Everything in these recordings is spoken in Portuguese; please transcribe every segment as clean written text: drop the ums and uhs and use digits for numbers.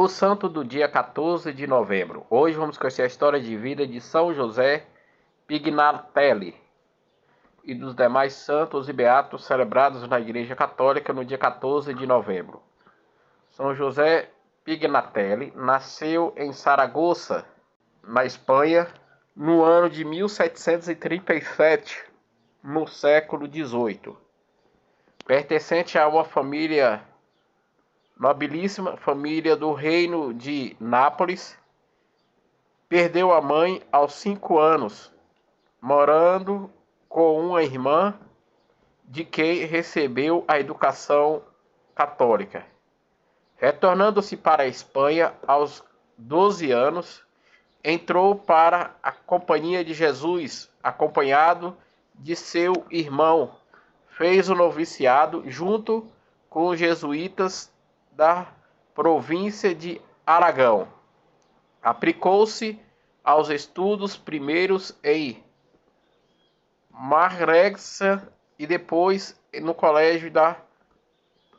O santo do dia 14 de novembro. Hoje vamos conhecer a história de vida de São José Pignatelli e dos demais santos e beatos celebrados na Igreja Católica no dia 14 de novembro. São José Pignatelli nasceu em Saragoça, na Espanha, no ano de 1737, no século XVIII. Pertencente a uma família nobilíssima, família do reino de Nápoles, perdeu a mãe aos 5 anos, morando com uma irmã de quem recebeu a educação católica. Retornando-se para a Espanha aos 12 anos, entrou para a Companhia de Jesus, acompanhado de seu irmão. Fez o noviciado junto com os jesuítas da província de Aragão. Aplicou-se aos estudos primeiros em Manresa e depois no colégio da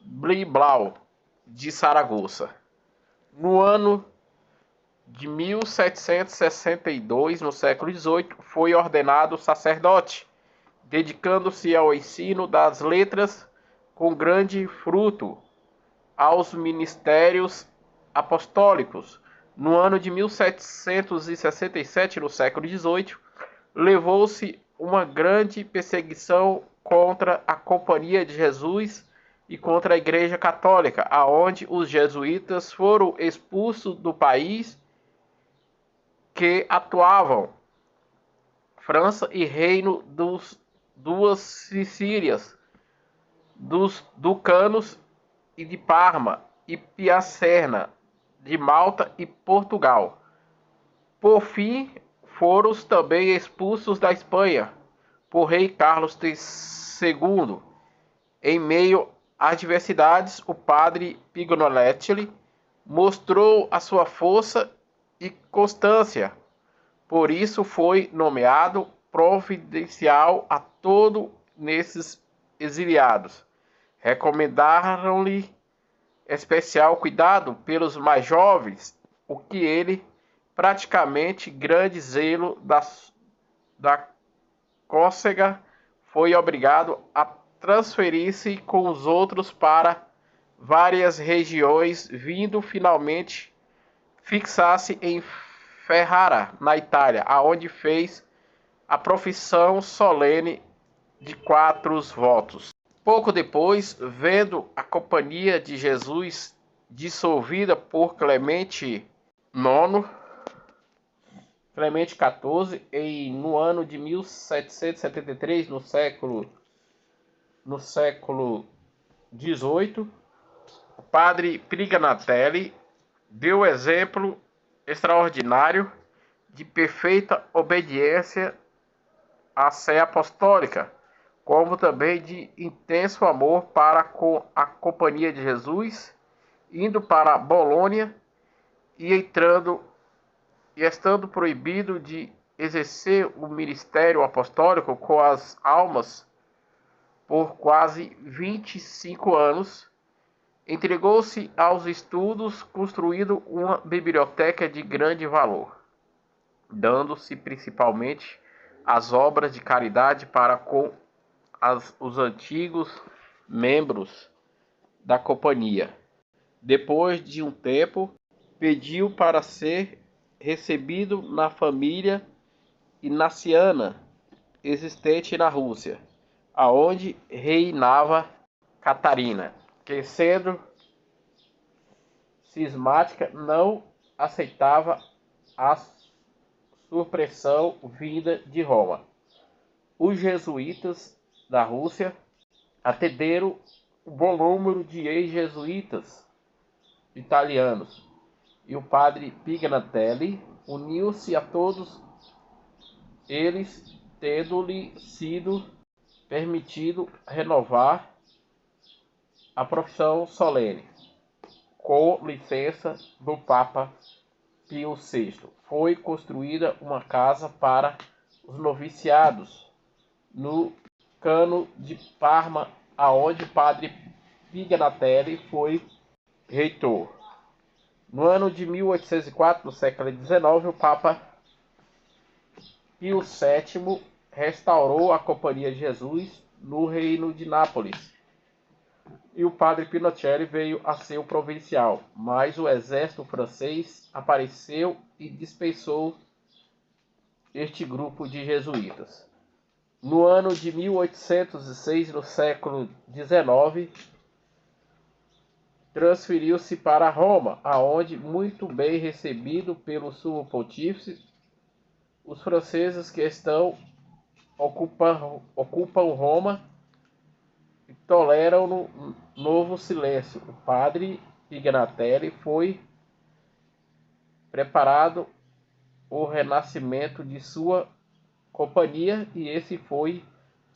Blisbal de Saragoça. No ano de 1762, no século XVIII, foi ordenado sacerdote, dedicando-se ao ensino das letras com grande fruto aos ministérios apostólicos. No ano de 1767, no século XVIII, levou-se uma grande perseguição contra a Companhia de Jesus e contra a Igreja Católica, aonde os jesuítas foram expulsos do país que atuavam França e Reino dos duas Sicílias, dos ducados e de Parma e Piacerna, de Malta e Portugal. Por fim, foram também expulsos da Espanha por rei Carlos II. Em meio às adversidades, o padre Pignatelli mostrou a sua força e constância. Por isso foi nomeado providencial a todos nesses exiliados. Recomendaram-lhe especial cuidado pelos mais jovens, o que ele, praticamente grande zelo da cócega, foi obrigado a transferir-se com os outros para várias regiões, vindo finalmente fixar-se em Ferrara, na Itália, aonde fez a profissão solene de 4 votos. Pouco depois, vendo a Companhia de Jesus dissolvida por Clemente XIV, no ano de 1773, no século XVIII, o padre Pignatelli deu exemplo extraordinário de perfeita obediência à sé apostólica, como também de intenso amor para com a Companhia de Jesus, indo para Bolônia e estando proibido de exercer o ministério apostólico com as almas por quase 25 anos, entregou-se aos estudos, construindo uma biblioteca de grande valor, dando-se principalmente às obras de caridade para com os antigos membros da companhia. Depois de um tempo, pediu para ser recebido na família inaciana existente na Rússia, aonde reinava Catarina, que, sendo cismática, não aceitava a supressão vinda de Roma. Os jesuítas da Rússia atenderam o bom número de ex-jesuítas italianos, e o padre Pignatelli uniu-se a todos eles, tendo-lhe sido permitido renovar a profissão solene, com licença do Papa Pio VI. Foi construída uma casa para os noviciados no Cano de Parma, aonde o padre Pignatelli foi reitor. No ano de 1804, no século XIX, o Papa Pio VII restaurou a Companhia de Jesus no Reino de Nápoles e o padre Pinochet veio a ser o provincial, mas o exército francês apareceu e dispensou este grupo de jesuítas. No ano de 1806, no século XIX, transferiu-se para Roma, aonde, muito bem recebido pelo sumo pontífice, os franceses que ocupam Roma toleram no novo silêncio. O padre Pignatelli foi preparado o renascimento de sua companhia e esse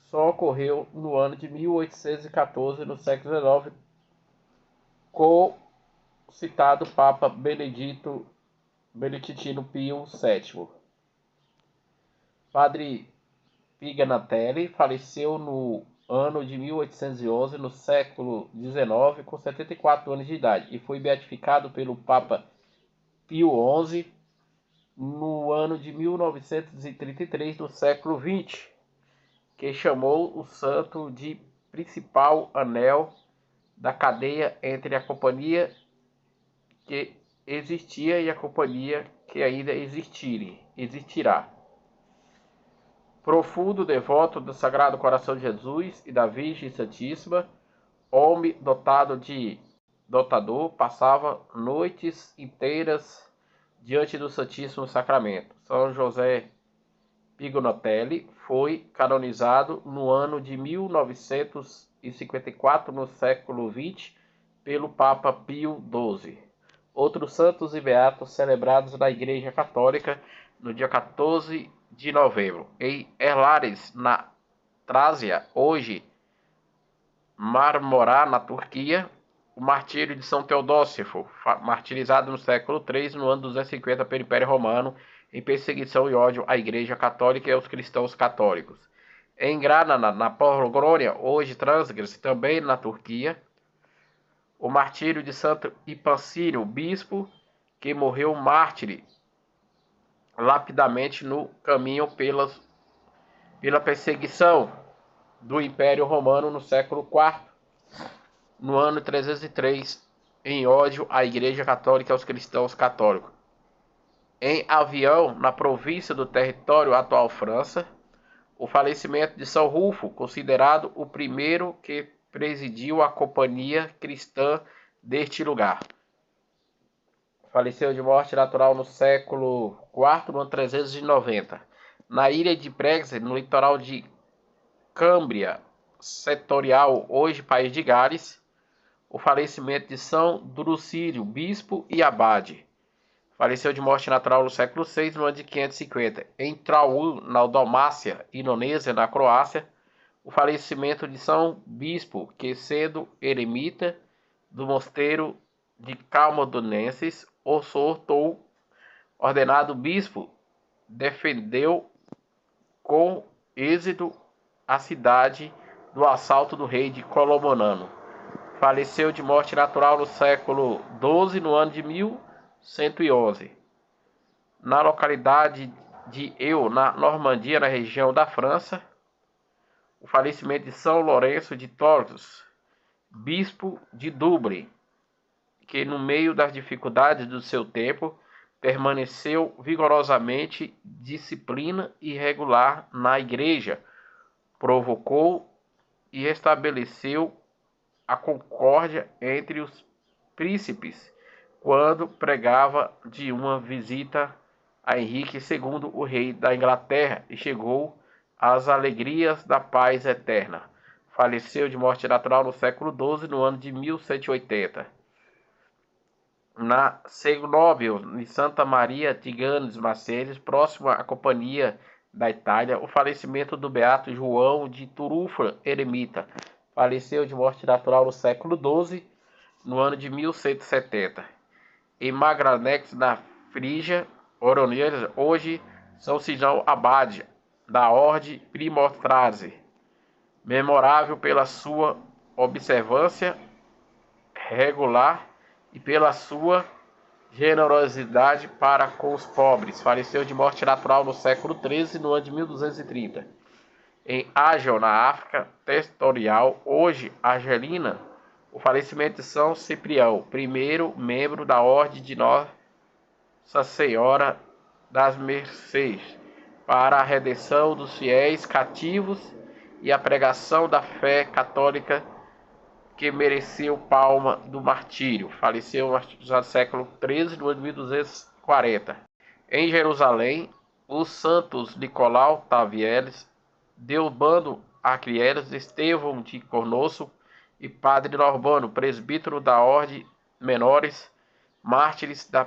só ocorreu no ano de 1814, no século XIX, com o citado Papa Beneditino Pio VII. Padre Pignatelli faleceu no ano de 1811, no século XIX, com 74 anos de idade, e foi beatificado pelo Papa Pio XI no ano de 1933, no século XX, que chamou o santo de principal anel da cadeia entre a companhia que existia e a companhia que ainda existirá. Profundo devoto do Sagrado Coração de Jesus e da Virgem Santíssima, homem dotador, passava noites inteiras diante do Santíssimo Sacramento. São José Pignatelli foi canonizado no ano de 1954, no século XX, pelo Papa Pio XII. Outros santos e beatos celebrados na Igreja Católica no dia 14 de novembro. Em Erlares, na Trácia, hoje Marmorá, na Turquia, o martírio de São Teodósifo, martirizado no século III, no ano 250 pelo Império Romano, em perseguição e ódio à Igreja Católica e aos cristãos católicos. Em Grana, na Polônia, hoje Transgres, também na Turquia, o martírio de Santo Hipancínio, bispo, que morreu mártir lapidamente no caminho pela perseguição do Império Romano no século IV, no ano 303, em ódio à Igreja Católica e aos cristãos católicos. Em Avião, na província do território atual França, o falecimento de São Rufo, considerado o primeiro que presidiu a companhia cristã deste lugar. Faleceu de morte natural no século IV, no ano 390. Na ilha de Brexit, no litoral de Câmbria setorial, hoje país de Gales, o falecimento de São Drucílio, bispo e abade. Faleceu de morte natural no século VI, no ano de 550. Em Traun, na Dalmácia, Indonésia, na Croácia, o falecimento de São Bispo, que sendo eremita do mosteiro de Calmodonenses, Osortou, ordenado bispo, defendeu com êxito a cidade do assalto do rei de Colomonano. Faleceu de morte natural no século XII, no ano de 1111. Na localidade de Eu, na Normandia, na região da França, o falecimento de São Lourenço de Torres, bispo de Dublin, que no meio das dificuldades do seu tempo, permaneceu vigorosamente disciplina e regular na igreja, provocou e estabeleceu a concórdia entre os príncipes quando pregava de uma visita a Henrique II, o rei da Inglaterra, e chegou às alegrias da paz eterna. Faleceu de morte natural no século XII, no ano de 1180. Na Segnóbio, em Santa Maria Tiganes Maceres, próximo à Companhia da Itália, o falecimento do beato João de Turufa, eremita. Faleceu de morte natural no século XII, no ano de 1170. Em Magranex, na Frígia, Oroneira, hoje São Sidão Abade, da Ordem Primostrase, memorável pela sua observância regular e pela sua generosidade para com os pobres. Faleceu de morte natural no século XIII, no ano de 1230. Em Ágel, na África Territorial, hoje Argelina, o falecimento de São Ciprião, primeiro membro da Ordem de Nossa Senhora das Mercês, para a redenção dos fiéis cativos e a pregação da fé católica que mereceu palma do martírio. Faleceu no século XIII, no ano de 1240. Em Jerusalém, os santos Nicolau Tavieres, Deobando Acrieles, Estevão de Cornosso e Padre Norbano, presbítero da Ordem Menores, mártires da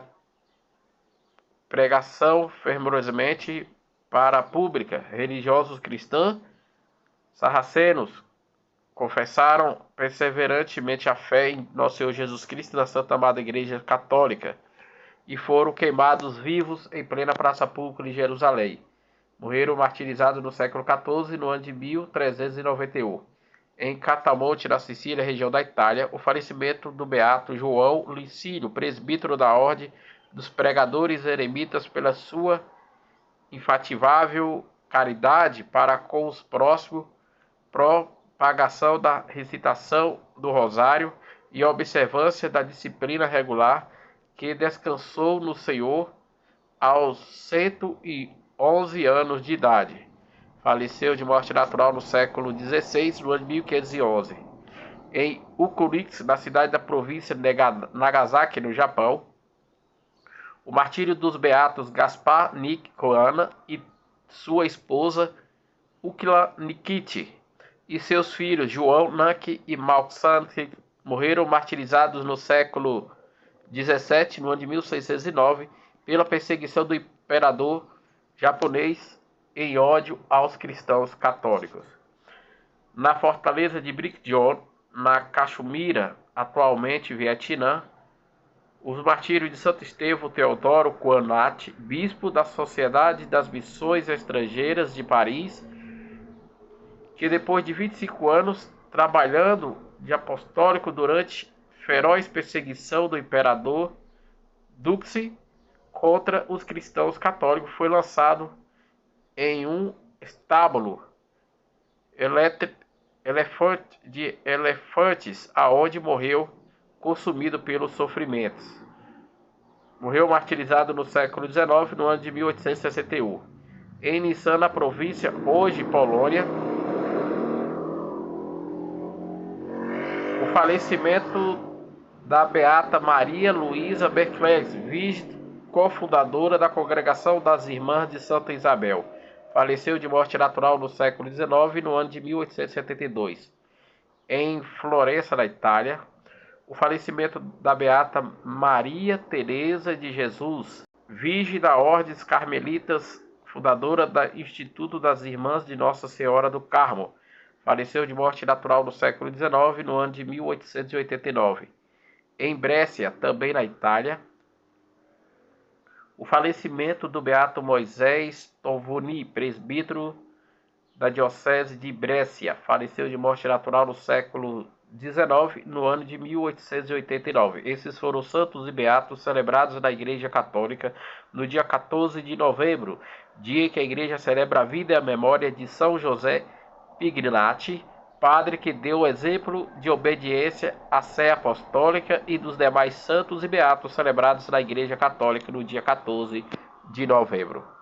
pregação fervorosamente para a pública, religiosos cristãos, sarracenos, confessaram perseverantemente a fé em Nosso Senhor Jesus Cristo na Santa Amada Igreja Católica e foram queimados vivos em plena praça pública de Jerusalém. Morreram martirizados no século XIV, no ano de 1391. Em Catamonte, na Sicília, região da Itália, o falecimento do beato João Licínio, presbítero da Ordem dos Pregadores Eremitas, pela sua infatigável caridade para com os próximos, propagação da recitação do rosário e observância da disciplina regular, que descansou no Senhor aos 111 anos de idade. Faleceu de morte natural no século XVI, no ano de 1511. Em Ukurix, na cidade da província de Nagasaki, no Japão, o martírio dos beatos Gaspar Nikoana e sua esposa Ukla Nikiti e seus filhos João Nanki e Malksant morreram martirizados no século XVII, no ano de 1609, pela perseguição do imperador japonês em ódio aos cristãos católicos. Na fortaleza de Brikjon, na Caxemira, atualmente Vietnã, os martírios de Santo Estevão Teodoro Quan Nhat, bispo da Sociedade das Missões Estrangeiras de Paris, que depois de 25 anos trabalhando de apostólico durante feroz perseguição do imperador Duxi contra os cristãos católicos, foi lançado em um estábulo de elefantes, aonde morreu consumido pelos sofrimentos. Morreu martirizado no século XIX, no ano de 1861. Em Nissan, na província, hoje Polônia, o falecimento da beata Maria Luísa Berkles, cofundadora da Congregação das Irmãs de Santa Isabel. Faleceu de morte natural no século XIX, no ano de 1872. Em Florença, na Itália, o falecimento da beata Maria Teresa de Jesus, virgem da Ordens Carmelitas, fundadora do Instituto das Irmãs de Nossa Senhora do Carmo. Faleceu de morte natural no século XIX, no ano de 1889. Em Brescia, também na Itália, o falecimento do beato Moisés Tovoni, presbítero da Diocese de Brescia. Faleceu de morte natural no século XIX, no ano de 1889. Esses foram os santos e beatos celebrados na Igreja Católica no dia 14 de novembro, dia em que a Igreja celebra a vida e a memória de São José Pignati, padre que deu o exemplo de obediência à sé apostólica, e dos demais santos e beatos celebrados na Igreja Católica no dia 14 de novembro.